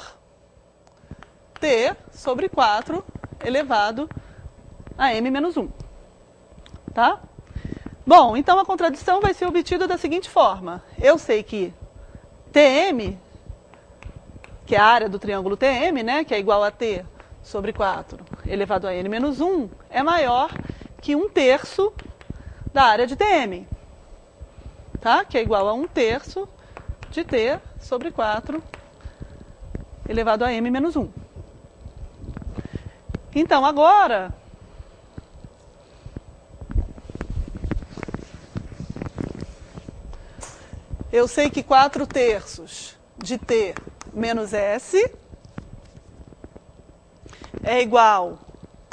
T sobre 4 elevado a M menos 1. Tá? Bom, então a contradição vai ser obtida da seguinte forma. Eu sei que TM, que é a área do triângulo TM, né, que é igual a T sobre 4 elevado a N menos 1, é maior que 1/3 da área de TM. Tá? Que é igual a 1/3 de T sobre 4 elevado a M menos 1. Então, agora, eu sei que 4/3 de T menos S é igual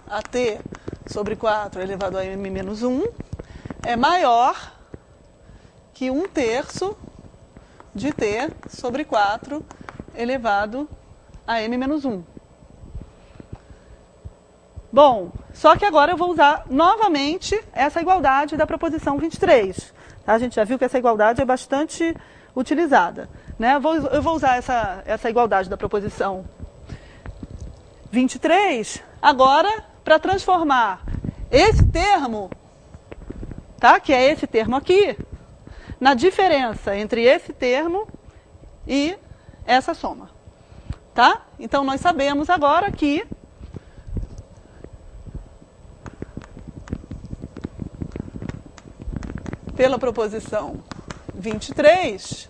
a T sobre 4 elevado a M menos 1 é maior que 1/3 de T sobre 4 elevado a M menos 1. Bom, só que agora eu vou usar novamente essa igualdade da proposição 23. Tá? A gente já viu que essa igualdade é bastante utilizada. Né? Eu vou usar essa igualdade da proposição 23 agora para transformar esse termo, tá? Que é esse termo aqui, na diferença entre esse termo e essa soma. Tá? Então, nós sabemos agora que pela proposição 23,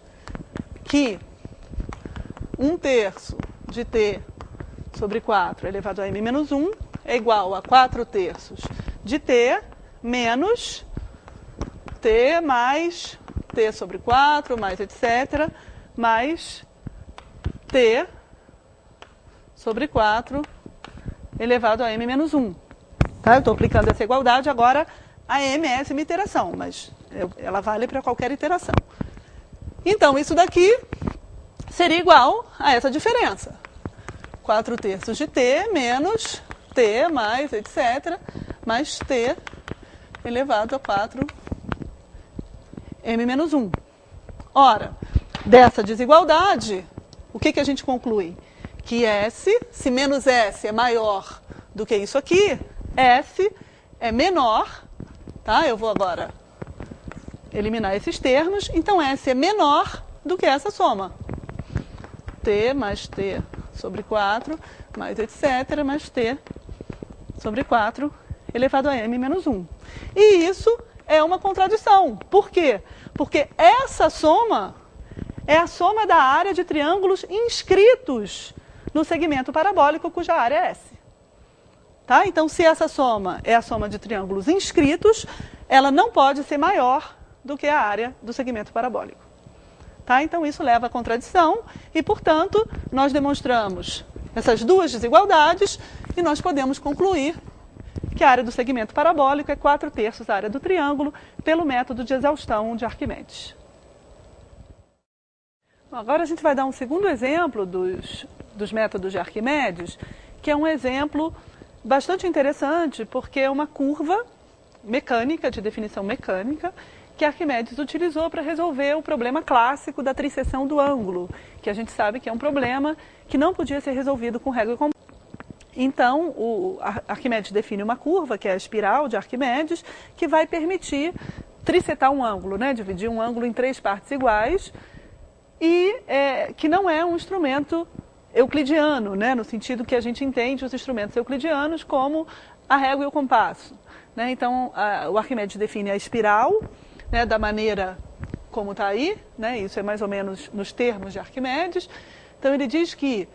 que 1/3 de T sobre 4 elevado a M menos 1 é igual a 4/3 de T menos T mais T sobre 4, mais etc., mais T sobre 4 elevado a M menos 1. Tá? Eu estou aplicando essa igualdade agora a M é essa iteração, mas ela vale para qualquer iteração. Então, isso daqui seria igual a essa diferença. 4/3 de T menos T mais, etc., mais T elevado a 4 M menos 1. Ora, dessa desigualdade, o que a gente conclui? Que S, se menos S é maior do que isso aqui, S é menor, tá? Eu vou agora eliminar esses termos, então S é menor do que essa soma. T mais T sobre 4, mais etc., mais T sobre 4 elevado a M menos 1. E isso é uma contradição. Por quê? Porque essa soma é a soma da área de triângulos inscritos no segmento parabólico cuja área é S. Tá? Então, se essa soma é a soma de triângulos inscritos, ela não pode ser maior do que a área do segmento parabólico. Tá? Então, isso leva à contradição e, portanto, nós demonstramos essas duas desigualdades e nós podemos concluir que a área do segmento parabólico é 4/3 da área do triângulo pelo método de exaustão de Arquimedes. Agora a gente vai dar um segundo exemplo dos métodos de Arquimedes, que é um exemplo bastante interessante, porque é uma curva mecânica, de definição mecânica, que Arquimedes utilizou para resolver o problema clássico da trisseção do ângulo, que a gente sabe que é um problema que não podia ser resolvido com regra comum. Então, Arquimedes define uma curva, que é a espiral de Arquimedes, que vai permitir trissetar um ângulo, né? Dividir um ângulo em 3 partes iguais, e que não é um instrumento euclidiano, né? No sentido que a gente entende os instrumentos euclidianos como a régua e o compasso. Né? Então, o Arquimedes define a espiral, né, da maneira como está aí, né? Isso é mais ou menos nos termos de Arquimedes. Então, ele diz que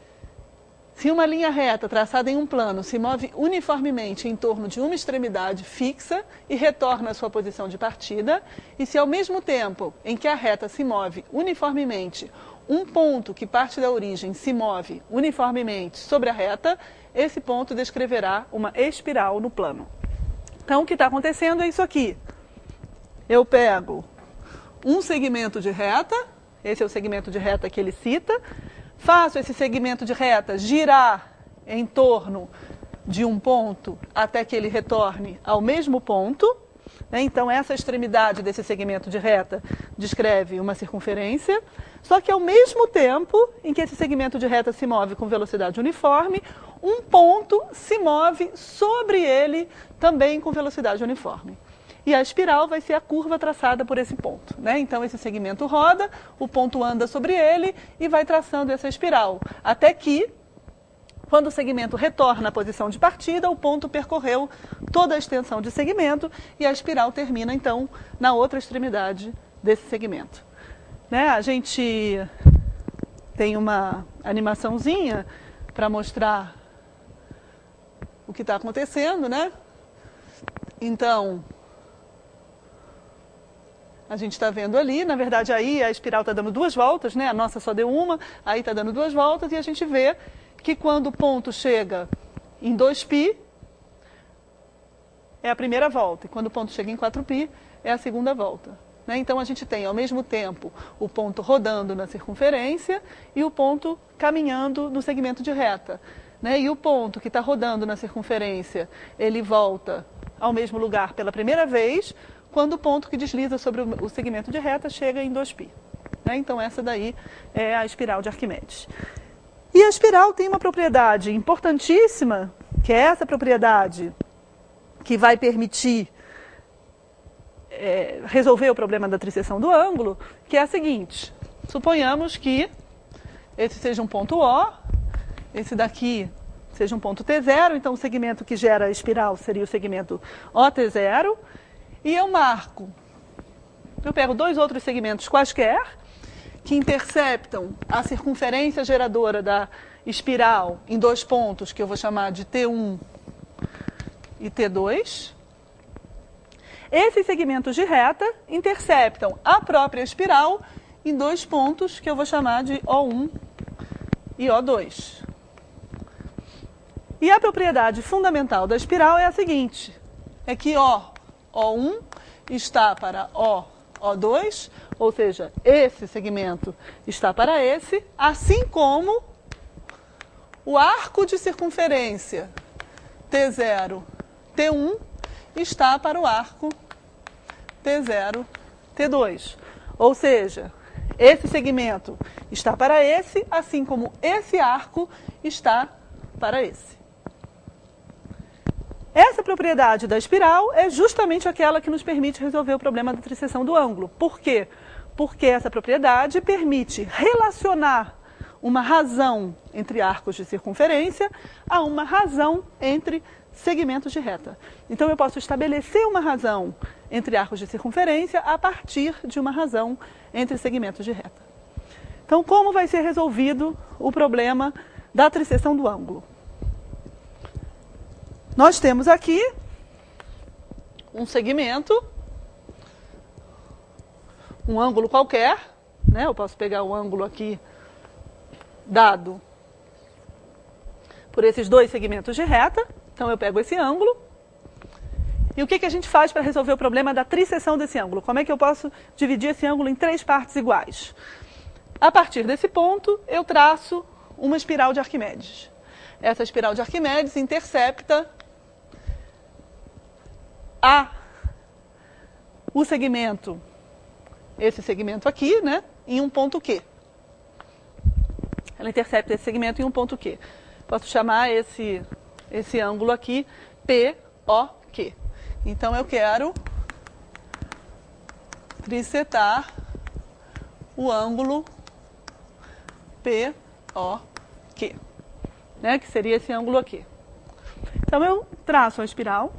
se uma linha reta traçada em um plano se move uniformemente em torno de uma extremidade fixa e retorna à sua posição de partida, e se ao mesmo tempo em que a reta se move uniformemente, um ponto que parte da origem se move uniformemente sobre a reta, esse ponto descreverá uma espiral no plano. Então, o que está acontecendo é isso aqui. Eu pego um segmento de reta, esse é o segmento de reta que ele cita, faço esse segmento de reta girar em torno de um ponto até que ele retorne ao mesmo ponto. Né? Então, essa extremidade desse segmento de reta descreve uma circunferência, só que ao mesmo tempo em que esse segmento de reta se move com velocidade uniforme, um ponto se move sobre ele também com velocidade uniforme. E a espiral vai ser a curva traçada por esse ponto. Né? Então, esse segmento roda, o ponto anda sobre ele e vai traçando essa espiral. Até que, quando o segmento retorna à posição de partida, o ponto percorreu toda a extensão de segmento e a espiral termina, então, na outra extremidade desse segmento. Né? A gente tem uma animaçãozinha para mostrar o que está acontecendo, né? Então, A gente está vendo ali, na verdade aí a espiral está dando 2 voltas, né? A nossa só deu uma, aí está dando 2 voltas e a gente vê que quando o ponto chega em 2π, é a primeira volta, e quando o ponto chega em 4π, é a segunda volta. Né? Então a gente tem ao mesmo tempo o ponto rodando na circunferência e o ponto caminhando no segmento de reta. Né? E o ponto que está rodando na circunferência, ele volta ao mesmo lugar pela primeira vez, quando o ponto que desliza sobre o segmento de reta chega em 2π. Né? Então essa daí é a espiral de Arquimedes. E a espiral tem uma propriedade importantíssima, que é essa propriedade que vai permitir resolver o problema da trisseção do ângulo, que é a seguinte: suponhamos que esse seja um ponto O, esse daqui seja um ponto T0, então o segmento que gera a espiral seria o segmento OT0, e eu pego 2 outros segmentos quaisquer, que interceptam a circunferência geradora da espiral em 2 pontos, que eu vou chamar de T1 e T2. Esses segmentos de reta interceptam a própria espiral em 2 pontos, que eu vou chamar de O1 e O2. E a propriedade fundamental da espiral é a seguinte: é que O1 está para O2, ou seja, esse segmento está para esse, assim como o arco de circunferência T0, T1 está para o arco T0, T2. Ou seja, esse segmento está para esse, assim como esse arco está para esse. Essa propriedade da espiral é justamente aquela que nos permite resolver o problema da trisseção do ângulo. Por quê? Porque essa propriedade permite relacionar uma razão entre arcos de circunferência a uma razão entre segmentos de reta. Então eu posso estabelecer uma razão entre arcos de circunferência a partir de uma razão entre segmentos de reta. Então, como vai ser resolvido o problema da trisseção do ângulo? Nós temos aqui um segmento, um ângulo qualquer, né? Eu posso pegar o ângulo aqui dado por esses 2 segmentos de reta. Então eu pego esse ângulo. E o que a gente faz para resolver o problema da trisseção desse ângulo? Como é que eu posso dividir esse ângulo em 3 partes iguais? A partir desse ponto, eu traço uma espiral de Arquimedes. Essa espiral de Arquimedes intercepta o segmento, esse segmento aqui, né, em um ponto Q. Ela intercepta esse segmento em um ponto Q. Posso chamar esse ângulo aqui POQ. Então eu quero trissetar o ângulo POQ, né, que seria esse ângulo aqui. Então eu traço a espiral.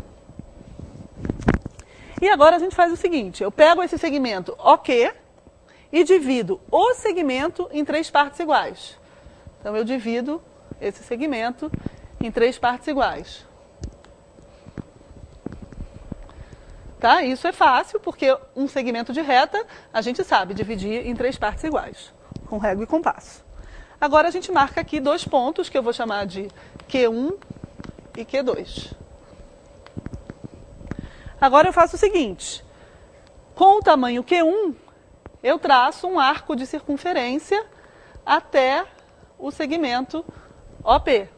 E agora a gente faz o seguinte: eu pego esse segmento OK e divido o segmento em 3 partes iguais. Então eu divido esse segmento em 3 partes iguais. Tá? Isso é fácil, porque um segmento de reta a gente sabe dividir em 3 partes iguais, com régua e compasso. Agora a gente marca aqui 2 pontos, que eu vou chamar de Q1 e Q2. Agora eu faço o seguinte: com o tamanho Q1, eu traço um arco de circunferência até o segmento OP.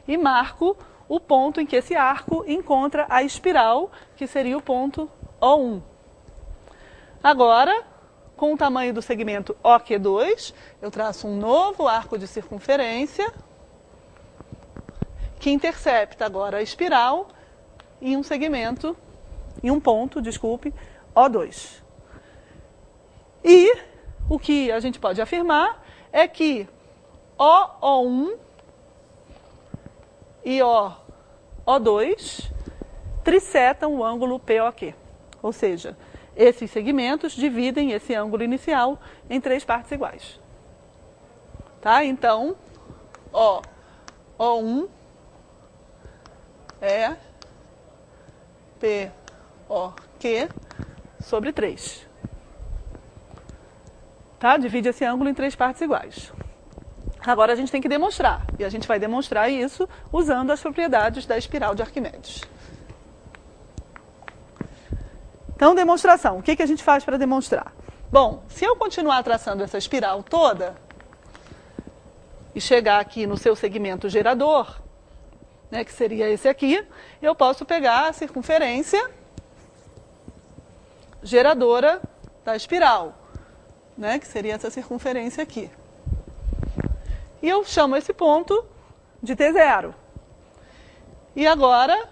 E marco o ponto em que esse arco encontra a espiral, que seria o ponto O1. Agora, com o tamanho do segmento OQ2, eu traço um novo arco de circunferência que intercepta agora a espiral em um ponto, O2. E o que a gente pode afirmar é que O1 e O2 trissetam o ângulo POQ. Ou seja, esses segmentos dividem esse ângulo inicial em 3 partes iguais. Tá? Então, O1 é POQ sobre 3. Tá? Divide esse ângulo em 3 partes iguais. Agora a gente tem que demonstrar, e a gente vai demonstrar isso usando as propriedades da espiral de Arquimedes. Então, demonstração. O que a gente faz para demonstrar? Bom, se eu continuar traçando essa espiral toda e chegar aqui no seu segmento gerador, né, que seria esse aqui, eu posso pegar a circunferência geradora da espiral, né, que seria essa circunferência aqui. E eu chamo esse ponto de T0. E agora,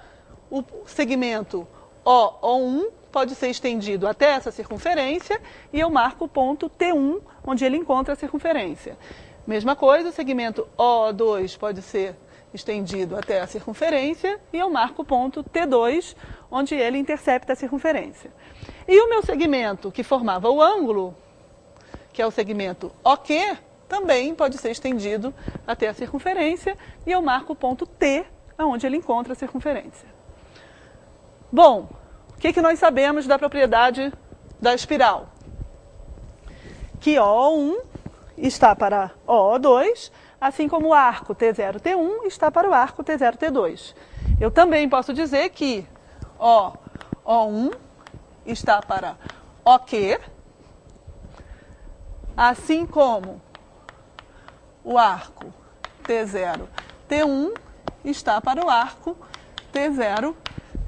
o segmento O1 pode ser estendido até essa circunferência e eu marco o ponto T1, onde ele encontra a circunferência. Mesma coisa, o segmento O2 pode ser estendido até a circunferência e eu marco o ponto T2, onde ele intercepta a circunferência. E o meu segmento que formava o ângulo, que é o segmento OQ, também pode ser estendido até a circunferência e eu marco o ponto T, onde ele encontra a circunferência. Bom, o que nós sabemos da propriedade da espiral? Que O1 está para O2, assim como o arco T0, T1 está para o arco T0, T2. Eu também posso dizer que O1 está para OQ, assim como o arco T0, T1 está para o arco T0,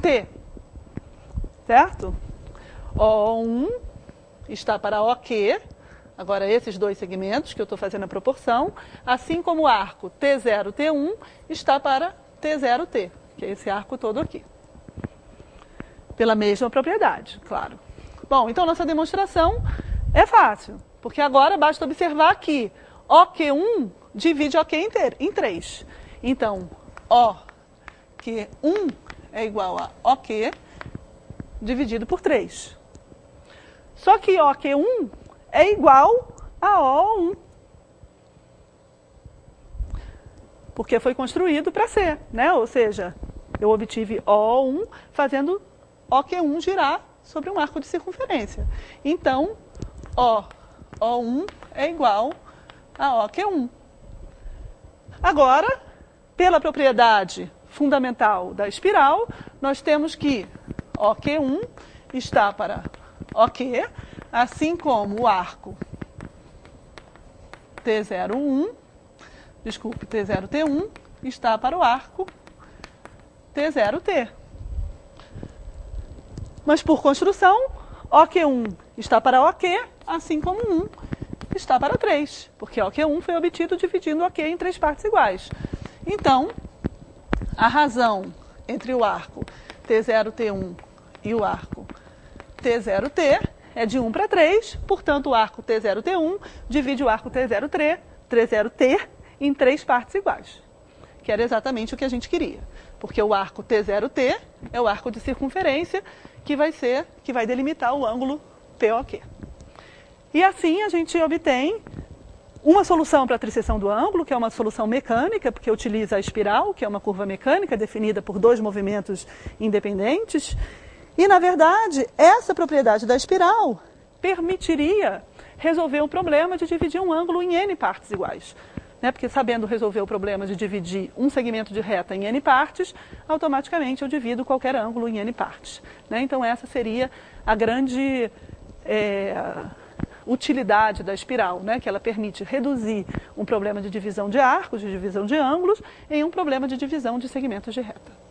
T. Certo? O1 está para OQ, agora esses dois segmentos que eu estou fazendo a proporção, assim como o arco T0, T1 está para T0, T, que é esse arco todo aqui. Pela mesma propriedade, claro. Bom, então nossa demonstração é fácil, porque agora basta observar que OQ1 divide OQ em 3. Então, OQ1 é igual a OQ dividido por 3. Só que OQ1 é igual a O1. Porque foi construído para ser, né? Ou seja, eu obtive O1 fazendo OQ1 girar sobre um arco de circunferência. Então, O1 é igual a OQ1. Agora, pela propriedade fundamental da espiral, nós temos que OQ1 está para OQ, assim como o arco T0, T0, T1 está para o arco T0, T. Mas por construção, OQ1 está para OQ, assim como 1 está para 3, porque OQ1 foi obtido dividindo OQ em 3 partes iguais. Então, a razão entre o arco T0, T1 e o arco T0, T é de 1 para 3, portanto, o arco T0, T1 divide o arco T0, T em 3 partes iguais, que era exatamente o que a gente queria, porque o arco T0, T é o arco de circunferência que vai delimitar o ângulo POQ. E assim a gente obtém uma solução para a triseção do ângulo, que é uma solução mecânica, porque utiliza a espiral, que é uma curva mecânica definida por 2 movimentos independentes. E, na verdade, essa propriedade da espiral permitiria resolver o problema de dividir um ângulo em N partes iguais. Né? Porque sabendo resolver o problema de dividir um segmento de reta em N partes, automaticamente eu divido qualquer ângulo em N partes. Né? Então, essa seria a grande utilidade da espiral, né? Que ela permite reduzir um problema de divisão de arcos, de divisão de ângulos, em um problema de divisão de segmentos de reta.